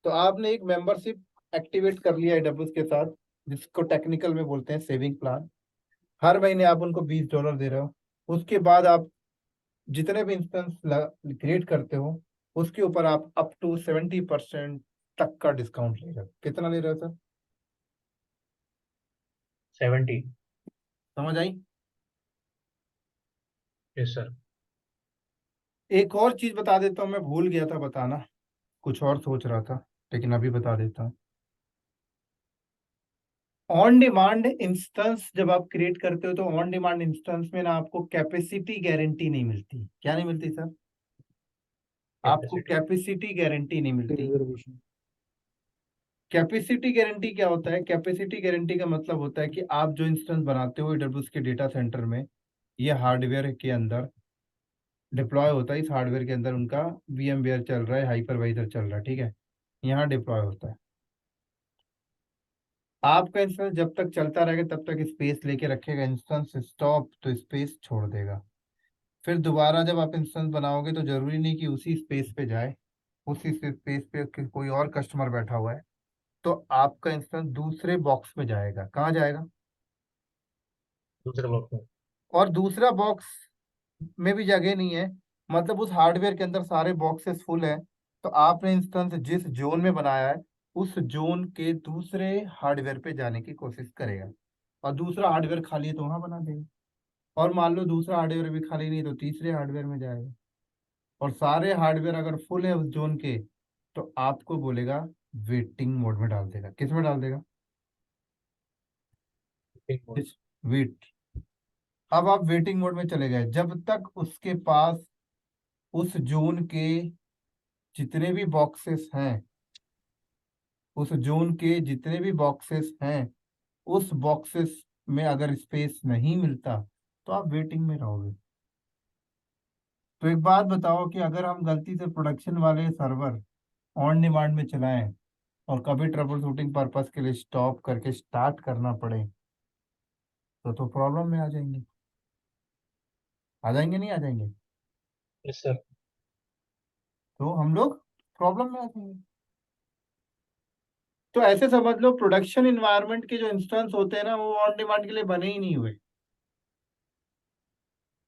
तो आपने एक मेंबरशिप एक्टिवेट कर लिया AWS के साथ, जिसको टेक्निकल में बोलते हैं सेविंग प्लान। हर महीने आप उनको $20 दे रहे हो। उसके बाद आप जितने भी इंस्टेंस क्रिएट करते हो उसके ऊपर आप अप टू 70% तक का डिस्काउंट ले रहे हो। कितना ले रहे हो सर? 70। समझ आई? Yes sir. एक और चीज बता देता हूँ, मैं भूल गया था बताना, कुछ और सोच रहा था, लेकिन अभी बता देता हूँ। ऑन डिमांड इंस्टेंस जब आप क्रिएट करते हो तो ऑन डिमांड इंस्टेंस में ना आपको कैपेसिटी गारंटी नहीं मिलती। क्या नहीं मिलती सर? आपको कैपेसिटी। कैपेसिटी गारंटी नहीं मिलती। रिजर्वेशन। कैपेसिटी गारंटी क्या होता है? कैपेसिटी गारंटी का मतलब होता है कि आप जो इंस्टेंस बनाते हो AWS के डेटा सेंटर में, ये हार्डवेयर के अंदर डिप्लॉय होता है। इस हार्डवेयर के अंदर उनका VMware चल रहा है, हाइपरवाइजर चल रहा है, ठीक है, यहाँ डिप्लॉय होता है। आपका इंस्टेंस जब तक चलता रहेगा तब तक स्पेस लेके रखेगा। इंस्टेंस स्टॉप तो स्पेस छोड़ देगा। फिर दोबारा जब आप इंस्टेंस बनाओगे तो जरूरी नहीं कि उसी स्पेस पे जाए, उसी स्पेस पे कोई और कस्टमर बैठा हुआ है तो आपका इंस्टेंस दूसरे बॉक्स में जाएगा। कहाँ जाएगा? दूसरे ब्लॉक में। और दूसरा बॉक्स में भी जगह नहीं है, मतलब उस हार्डवेयर के अंदर सारे बॉक्सेस फुल है, तो आपने इंस्टेंस जिस जोन में बनाया है उस जोन के दूसरे हार्डवेयर पे जाने की कोशिश करेगा, और दूसरा हार्डवेयर खाली है तो वहां बना देगा। और मान लो दूसरा हार्डवेयर भी खाली नहीं तो तीसरे हार्डवेयर में जाएगा। और सारे हार्डवेयर अगर फुल है उस जोन के तो आपको बोलेगा वेटिंग मोड में डाल देगा। किस में डाल देगा? एक मोड। इस वेट। अब आप वेटिंग मोड में चले गए, जब तक उसके पास उस जोन के जितने भी बॉक्सेस हैं, उस जोन के जितने भी बॉक्सेस हैं, उस बॉक्सेस में अगर स्पेस नहीं मिलता तो आप वेटिंग में रहोगे। तो एक बात बताओ कि अगर हम गलती से प्रोडक्शन वाले सर्वर ऑन डिमांड में चलाएं और कभी ट्रबल शूटिंग पर्पस के लिए स्टॉप करके स्टार्ट करना पड़े तो प्रॉब्लम में आ जाएंगे। आ जाएंगे नहीं आ जाएंगे? Yes sir. तो हम लोग प्रॉब्लम में आ जाएंगे। तो ऐसे समझ लो प्रोडक्शन इन्वायरमेंट के जो इंस्टेंस होते हैं ना वो ऑन डिमांड के लिए बने ही नहीं हुए।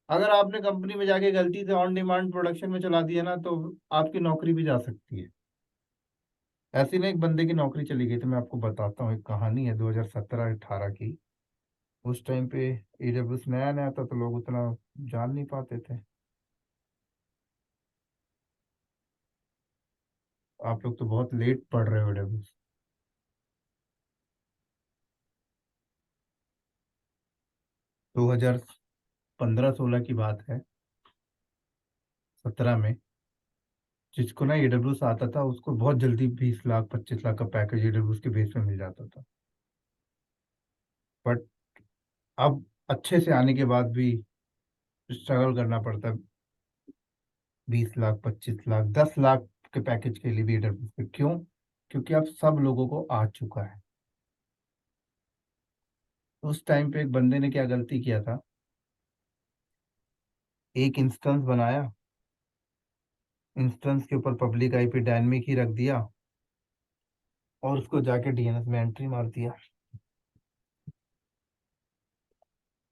अगर आपने कंपनी में जाके गलती से ऑन डिमांड प्रोडक्शन में चला दिया ना तो आपकी नौकरी भी जा सकती है। ऐसी ना एक बंदे की नौकरी चली गई, तो मैं आपको बताता हूँ, एक कहानी है 2017-18 की। उस टाइम पे AWS नया नया था तो लोग उतना जान नहीं पाते थे। आप लोग तो बहुत लेट पढ़ रहे हो AWS। 2015-16 की बात है, 17 में, जिसको ना AWS आता था उसको बहुत जल्दी 20 लाख 25 लाख का पैकेज AWS के बेस में मिल जाता था। बट अब अच्छे से आने के बाद भी स्ट्रगल करना पड़ता है। 20 लाख 25 लाख 10 लाख के पैकेज के लिए भी AWS पे। क्यों? क्योंकि अब सब लोगों को आ चुका है। उस टाइम पे एक बंदे ने क्या गलती किया था, एक इंस्टेंस बनाया, इंस्टेंस के ऊपर पब्लिक IP डायनेमिक ही रख दिया और उसको जाके DNS में एंट्री मार दिया।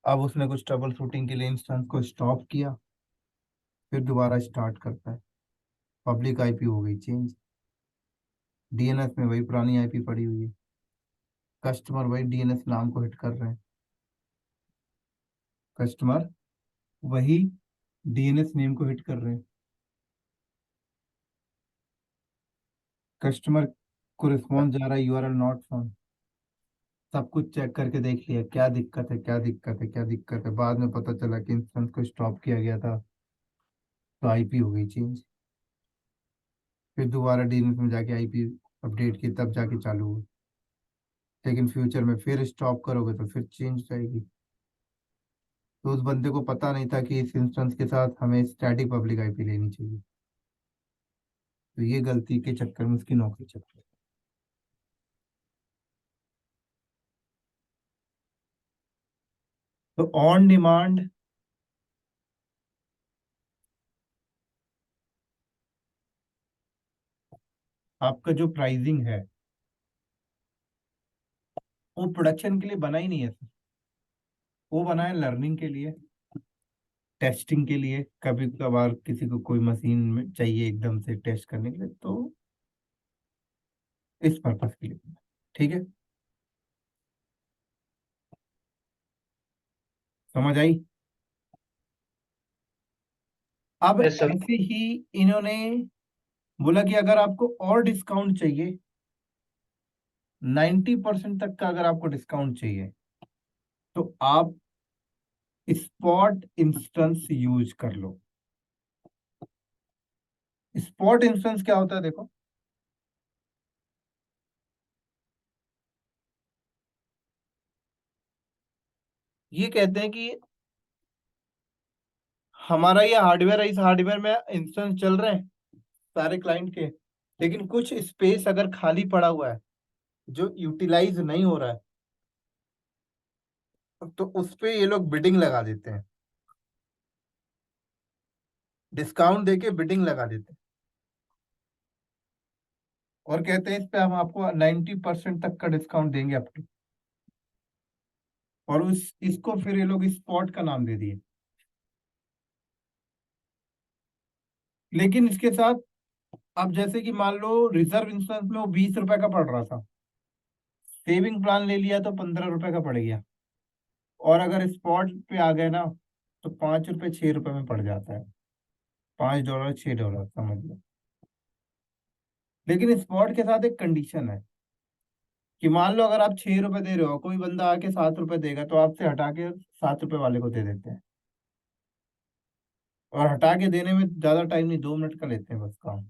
अब उसने कुछ ट्रबल शूटिंग के लिए इंस्टेंस को स्टॉप किया, फिर दोबारा स्टार्ट करता है, पब्लिक IP हो गई चेंज, DNS में वही पुरानी IP पड़ी हुई है, कस्टमर वही DNS नाम को हिट कर रहे हैं, कस्टमर वही DNS नेम को हिट कर रहे हैं, कस्टमर को रिस्पॉन्स जा रहा है URL नॉट फाउंड। सब कुछ चेक करके देख लिया क्या दिक्कत है, क्या दिक्कत है, क्या दिक्कत है। बाद में पता चला कि इंस्टेंस को स्टॉप किया गया था, तो IP हो गई चेंज। फिर दोबारा DNS में जाके IP अपडेट की, तब जाके चालू हुआ। लेकिन फ्यूचर में फिर स्टॉप करोगे तो फिर चेंज जाएगी। तो उस बंदे को पता नहीं था कि इस इंस्टेंस के साथ हमें स्टैटिक पब्लिक IP लेनी चाहिए, तो ये गलती के चक्कर में उसकी नौकरी चली गई। तो ऑन डिमांड आपका जो प्राइसिंग है वो प्रोडक्शन के लिए बना ही नहीं है सर, वो बना है लर्निंग के लिए, टेस्टिंग के लिए। कभी कभार किसी को कोई मशीन में चाहिए एकदम से टेस्ट करने के लिए, तो इस पर्पस के लिए। ठीक है, समझ आई? अब यस सर। ऐसे ही इन्होंने बोला कि अगर आपको और डिस्काउंट चाहिए, 90% तक का अगर आपको डिस्काउंट चाहिए, तो आप स्पॉट इंस्टेंस यूज कर लो। स्पॉट इंस्टेंस क्या होता है देखो, ये कहते हैं कि हमारा ये हार्डवेयर है, इस हार्डवेयर में इंस्टेंस चल रहे हैं सारे क्लाइंट के, लेकिन कुछ स्पेस अगर खाली पड़ा हुआ है जो यूटिलाइज नहीं हो रहा है, तो उस पे ये लोग बिडिंग लगा देते हैं, डिस्काउंट देके बिडिंग लगा देते हैं और कहते हैं इस पे हम आपको 90% तक का डिस्काउंट देंगे अप टू। और उस इसको फिर ये लोग स्पॉट का नाम दे दिए। लेकिन इसके साथ अब जैसे कि मान लो रिजर्व इंश्योरेंस में वो 20 रुपए का पड़ रहा था, सेविंग प्लान ले लिया तो 15 रुपए का पड़ गया, और अगर स्पॉट पे आ गए ना तो 5 रुपए 6 रुपए में पड़ जाता है, $5 $6 समझ लो। लेकिन स्पॉट के साथ एक कंडीशन है कि मान लो अगर आप 6 रुपए दे रहे हो, कोई बंदा आके 7 रुपए देगा, तो आपसे हटा के 7 रुपए वाले को दे देते हैं, और हटा के देने में ज्यादा टाइम नहीं, 2 मिनट का लेते हैं बस काम।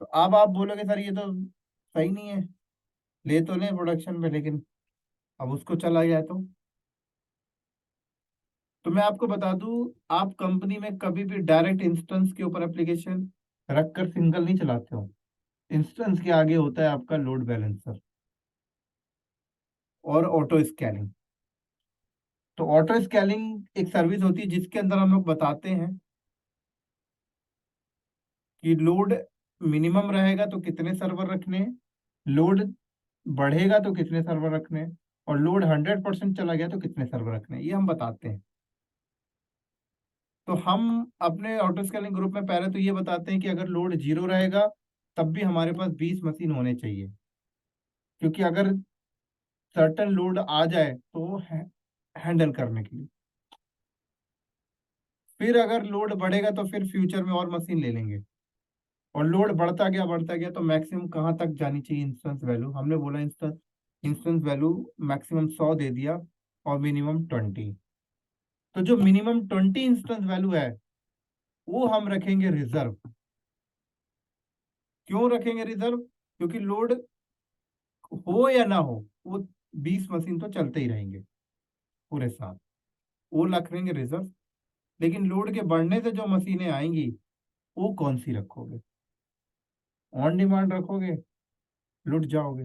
तो अब आप बोलोगे सर ये तो सही नहीं है, ले तो लें प्रोडक्शन पे, लेकिन अब उसको चला गया तो मैं आपको बता दूं, आप कंपनी में कभी भी डायरेक्ट इंस्टेंस के ऊपर एप्लीकेशन रखकर सिंगल नहीं चलाते हो। इंस्टेंस के आगे होता है आपका लोड बैलेंसर और ऑटो स्कैनिंग। तो ऑटो स्कैनिंग एक सर्विस होती है जिसके अंदर हम लोग बताते हैं कि लोड मिनिमम रहेगा तो कितने सर्वर रखने हैं, लोड बढ़ेगा तो कितने सर्वर रखने हैं, और लोड 100% चला गया तो कितने सर्वर रखने हैं, ये हम बताते हैं। तो हम अपने ऑटो स्केलिंग ग्रुप में पहले तो ये बताते हैं कि अगर लोड 0 रहेगा तब भी हमारे पास 20 मशीन होने चाहिए, क्योंकि अगर सर्टन लोड आ जाए तो हैंडल करने के लिए। फिर अगर लोड बढ़ेगा तो फिर फ्यूचर में और मशीन ले लेंगे, और लोड बढ़ता गया तो मैक्सिमम कहाँ तक जानी चाहिए इंस्टेंस वैल्यू, हमने बोला इंस्टेंस वैल्यू मैक्सिमम 100 दे दिया, और मिनिमम 20। तो जो मिनिमम 20 इंस्टेंस वैल्यू है वो हम रखेंगे रिजर्व। क्यों रखेंगे रिजर्व? क्योंकि लोड हो या ना हो, वो 20 मशीन तो चलते ही रहेंगे पूरे साल, वो रखेंगे रिजर्व। लेकिन लोड के बढ़ने से जो मशीनें आएंगी वो कौन सी रखोगे? ऑन डिमांड रखोगे, लुट जाओगे।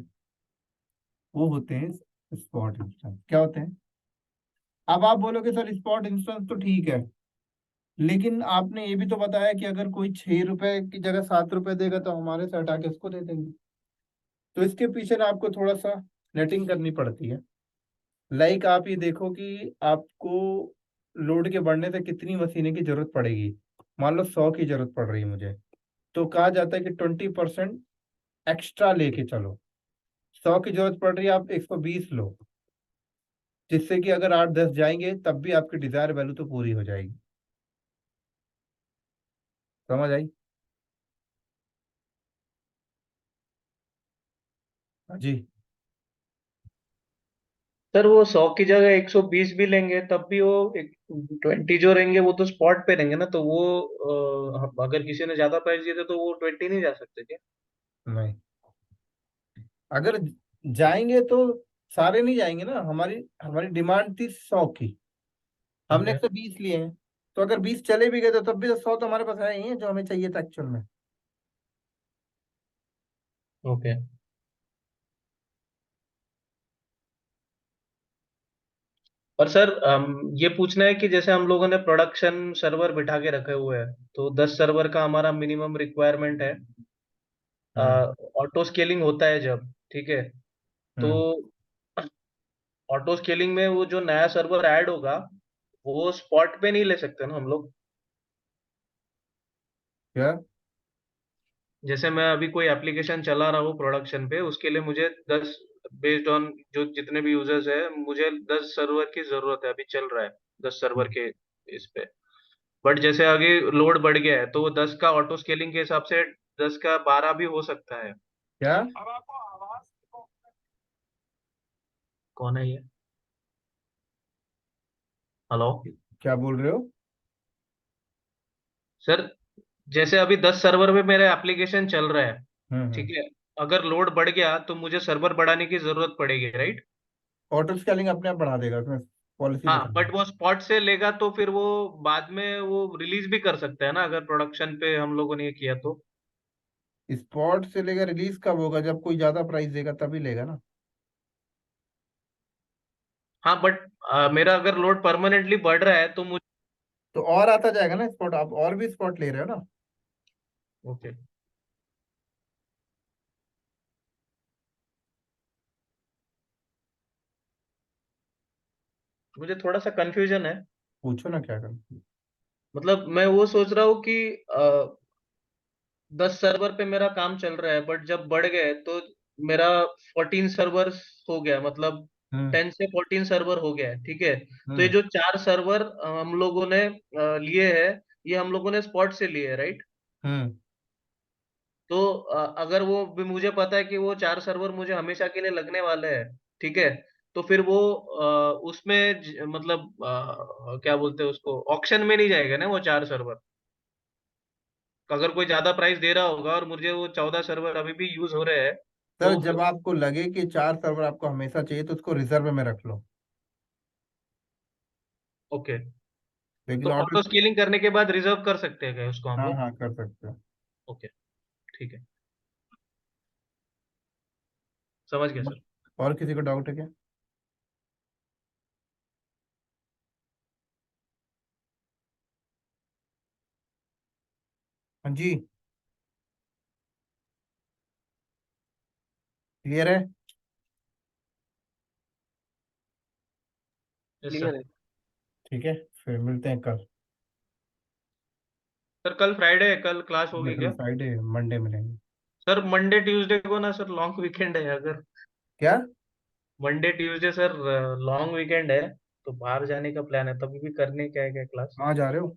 वो होते हैं स्पॉट इंस्टेंस। क्या होते हैं? अब आप बोलोगे सर स्पॉट इंस्टेंस तो ठीक है, लेकिन आपने ये भी तो बताया कि अगर कोई 6 रुपए की जगह 7 रुपए देगा तो हमारे से हटा के उसको दे देंगे। तो इसके पीछे ना आपको थोड़ा सा नेटिंग करनी पड़ती है। लाइक आप ये देखो कि आपको लोड के बढ़ने से कितनी मशीनें की जरूरत पड़ेगी। मान लो 100 की जरूरत पड़ रही है मुझे, तो कहा जाता है कि 20% एक्स्ट्रा लेके चलो। 100 की जरूरत पड़ रही है, आप 120 लो, जिससे कि अगर 8-10 जाएंगे तब भी आपकी डिजायर वैल्यू तो पूरी हो जाएगी। समझ आई? हाँ जी। सर वो 100 की जगह 120 भी लेंगे तब भी वो 20 जो रहेंगे वो तो स्पॉट पे रहेंगे ना, तो वो अगर किसी ने ज्यादा प्राइस दिए थे तो वो 20 नहीं जा सकते क्या? नहीं, अगर जाएंगे तो सारे नहीं जाएंगे ना। हमारी हमारी डिमांड थी 100 की, हमने ओके। 120 लिए हैं। तो अगर 20 चले भी गए तो तब भी तो 100 तो हमारे पास है ही है जो हमें चाहिए था एक्चुअल में। ओके। और सर ये पूछना है कि जैसे हम लोगों ने प्रोडक्शन सर्वर बिठा के रखे हुए हैं, तो 10 सर्वर का हमारा मिनिमम रिक्वायरमेंट है। हम्म। ऑटो स्केलिंग होता है जब, ठीक है, तो हम्म। ऑटो स्केलिंग में वो जो नया सर्वर ऐड होगा वो स्पॉट पे नहीं ले सकते ना हम लोग? क्या? जैसे मैं अभी कोई एप्लीकेशन चला रहा हूँ प्रोडक्शन पे, उसके लिए मुझे 10, बेस्ड ऑन जो जितने भी यूजर्स है, मुझे 10 सर्वर की जरूरत है, अभी चल रहा है 10 सर्वर के इस पे। बट जैसे आगे लोड बढ़ गया है तो वो 10 का ऑटो स्केलिंग के हिसाब से 10 का 12 भी हो सकता है। क्या? कौन है ये? हेलो? क्या बोल रहे हो? सर जैसे अभी 10 सर्वर पे मेरा एप्लीकेशन चल रहा है, ठीक हम्म। है, अगर लोड बढ़ गया तो मुझे सर्वर बढ़ाने की जरूरत पड़ेगी, राइट? ऑटो स्केलिंग अपने आप बढ़ा देगा, उसमें पॉलिसी लिखा हाँ, है। बट वो स्पॉट से लेगा तो फिर वो बाद में वो रिलीज भी कर सकता है ना, अगर प्रोडक्शन पे हम लोगों ने ये किया तो? स्पॉट से लेगा, रिलीज कब होगा? जब कोई ज्यादा प्राइस देगा तभी लेगा ना। हाँ, बट मेरा अगर लोड परमानेंटली बढ़ रहा है तो मुझे। तो और आता जाएगा ना स्पॉट, आप और भी स्पॉट ले रहे हो ना। ओके। मुझे थोड़ा सा कंफ्यूजन है। पूछो ना क्या करना। मतलब मैं वो सोच रहा हूँ कि 10 सर्वर पे मेरा काम चल रहा है, बट जब बढ़ गए तो मेरा 14 सर्वर हो गया, मतलब हम्म। 10 से 14 सर्वर हो गया है, ठीक है। तो ये हम्म। जो 4 सर्वर हम लोगों ने लिए हैं, ये हम लोगों ने स्पॉट से लिए, राइट? हम्म। तो अगर वो भी मुझे पता है कि वो 4 सर्वर मुझे हमेशा के लिए लगने वाले हैं, ठीक है, तो फिर वो उसमें मतलब क्या बोलते हैं उसको, ऑक्शन में नहीं जाएगा ना वो 4 सर्वर? अगर कोई ज्यादा प्राइस दे रहा होगा और मुझे वो 14 सर्वर अभी भी यूज हो रहे हैं सर तो फिर। जब आपको लगे कि 4 सर्वर आपको हमेशा चाहिए तो उसको रिजर्व में रख लो। ओके। तो लेकिन ऑटो। ऑटो स्केलिंग करने के बाद रिजर्व कर सकते हैं क्या उसको हम हाँ लोग? हाँ, कर सकते हो। ओके, ठीक है, समझ गया सर। और किसी को डाउट है क्या? हाँ जी। क्लियर है? Yes sir. क्लियर है। ठीक है, फिर मिलते हैं कल। सर कल फ्राइडे है, कल क्लास होगी कल क्या? फ्राइडे, मंडे मिलेंगे। सर मंडे ट्यूसडे को ना सर लॉन्ग वीकेंड है, अगर क्या? Monday Tuesday sir long weekend है तो बाहर जाने का प्लान है, तभी भी करने क्या है क्या क्लास? कहाँ जा रहे हो?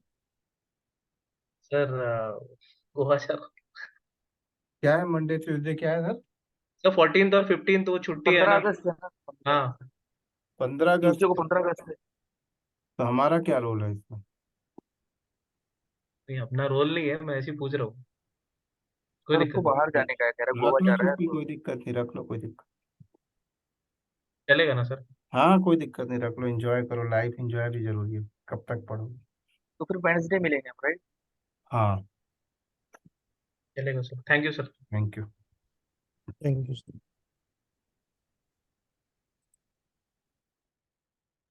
Sir Goa sir. क्या है मंडे ट्यूसडे, क्या है सर? सर 14th और 15th वो छुट्टी है 15 ना। अगस्त है ना, 15 हाँ, अगस्त। 15 अगस्त ट्यूसडे को 15 अगस्त है। तो हमारा क्या रोल है इसमें? नहीं, अपना रोल नहीं है, मैं ऐसे ही पूछ रहा हूँ, कोई सर दिक्कत उसको नहीं। बाहर जाने का है, कह रहा है गोवा रख लो जा रहा है छुट्टी, तो। कोई दिक्कत नहीं, रख लो, कोई दिक्कत। चलेगा ना सर? हाँ कोई दिक्कत नहीं, रख लो, एंजॉय करो, लाइफ एंजॉय भी जरूरी है, कब तक पढ़ोगे। तो फिर वेडनेसडे मिलेंगे हम, राइट? हाँ चलेगा sir, thank you sir. Thank you. Thank you.